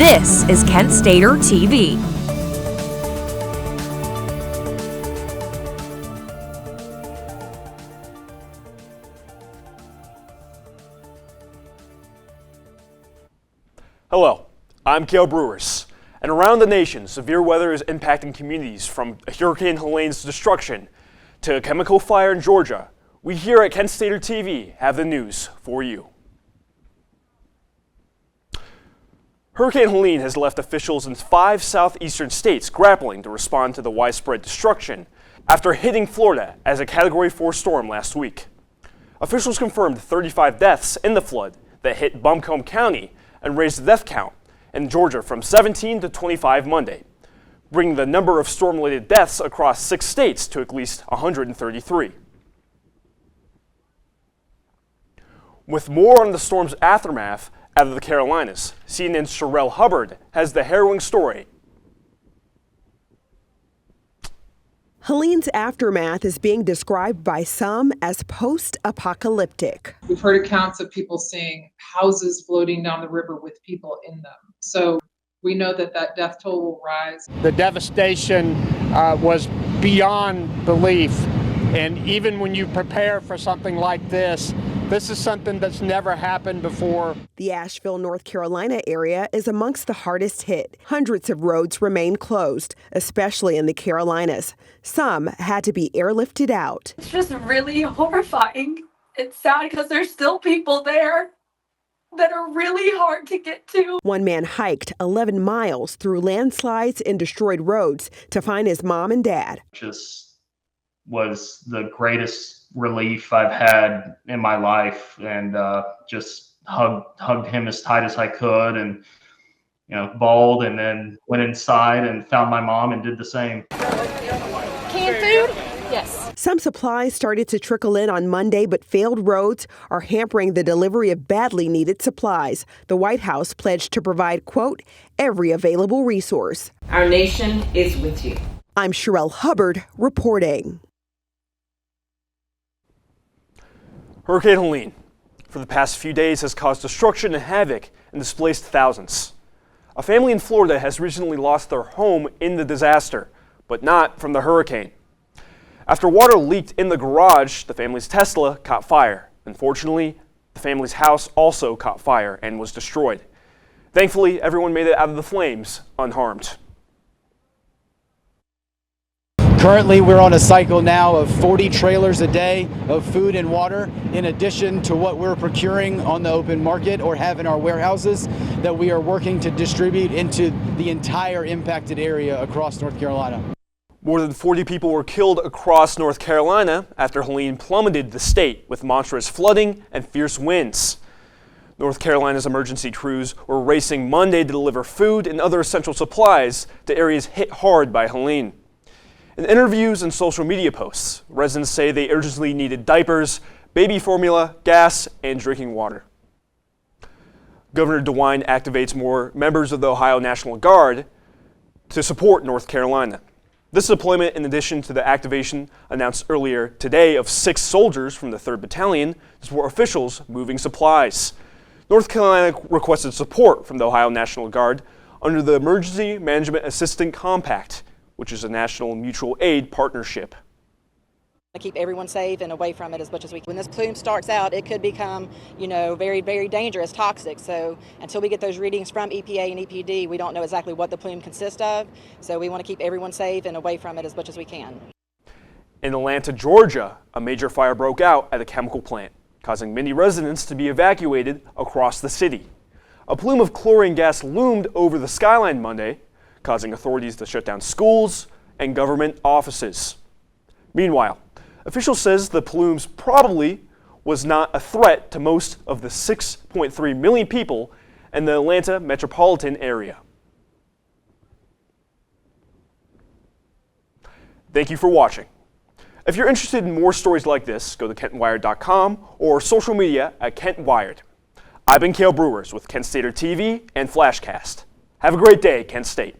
This is Kent Stater TV. Hello, I'm Cale Breuers, and around the nation, severe weather is impacting communities from Hurricane Helene's destruction to a chemical fire in Georgia. We here at Kent Stater TV have the news for you. Hurricane Helene has left officials in 5 southeastern states grappling to respond to the widespread destruction after hitting Florida as a Category 4 storm last week. Officials confirmed 35 deaths in the flood that hit Buncombe County and raised the death count in Georgia from 17 to 25 Monday, bringing the number of storm-related deaths across 6 states to at least 133. With more on the storm's aftermath out of the Carolinas, CNN's Cale Hubbard has the harrowing story. Helene's aftermath is being described by some as post-apocalyptic. We've heard accounts of people seeing houses floating down the river with people in them. So we know that death toll will rise. The devastation was beyond belief. And even when you prepare for something like this is something that's never happened before. The Asheville, North Carolina area is amongst the hardest hit. Hundreds of roads remain closed, especially in the Carolinas. Some had to be airlifted out. It's just really horrifying. It's sad because there's still people there that are really hard to get to. One man hiked 11 miles through landslides and destroyed roads to find his mom and dad. Just was the greatest relief I've had in my life, and just hugged him as tight as I could, and bawled, and then went inside and found my mom and did the same. Canned food? Yes. Some supplies started to trickle in on Monday, but failed roads are hampering the delivery of badly needed supplies. The White House pledged to provide, quote, every available resource. Our nation is with you. I'm Cale Hubbard reporting. Hurricane Helene, for the past few days, has caused destruction and havoc and displaced thousands. A family in Florida has recently lost their home in the disaster, but not from the hurricane. After water leaked in the garage, the family's Tesla caught fire. Unfortunately, the family's house also caught fire and was destroyed. Thankfully, everyone made it out of the flames unharmed. Currently, we're on a cycle now of 40 trailers a day of food and water, in addition to what we're procuring on the open market or have in our warehouses that we are working to distribute into the entire impacted area across North Carolina. More than 40 people were killed across North Carolina after Helene plummeted the state with monstrous flooding and fierce winds. North Carolina's emergency crews were racing Monday to deliver food and other essential supplies to areas hit hard by Helene. In interviews and social media posts, residents say they urgently needed diapers, baby formula, gas, and drinking water. Governor DeWine activates more members of the Ohio National Guard to support North Carolina. This deployment, in addition to the activation announced earlier today of 6 soldiers from the 3rd Battalion to support officials moving supplies. North Carolina requested support from the Ohio National Guard under the Emergency Management Assistance Compact, which is a national mutual aid partnership. To keep everyone safe and away from it as much as we can. When this plume starts out, it could become, very, very dangerous, toxic. So until we get those readings from EPA and EPD, we don't know exactly what the plume consists of. So we want to keep everyone safe and away from it as much as we can. In Atlanta, Georgia, a major fire broke out at a chemical plant, causing many residents to be evacuated across the city. A plume of chlorine gas loomed over the skyline Monday, causing authorities to shut down schools and government offices. Meanwhile, officials says the plumes probably was not a threat to most of the 6.3 million people in the Atlanta metropolitan area. Thank you for watching. If you're interested in more stories like this, go to KentWired.com or social media at KentWired. I've been Cale Breuers with Kent Stater TV and Flashcast. Have a great day, Kent State.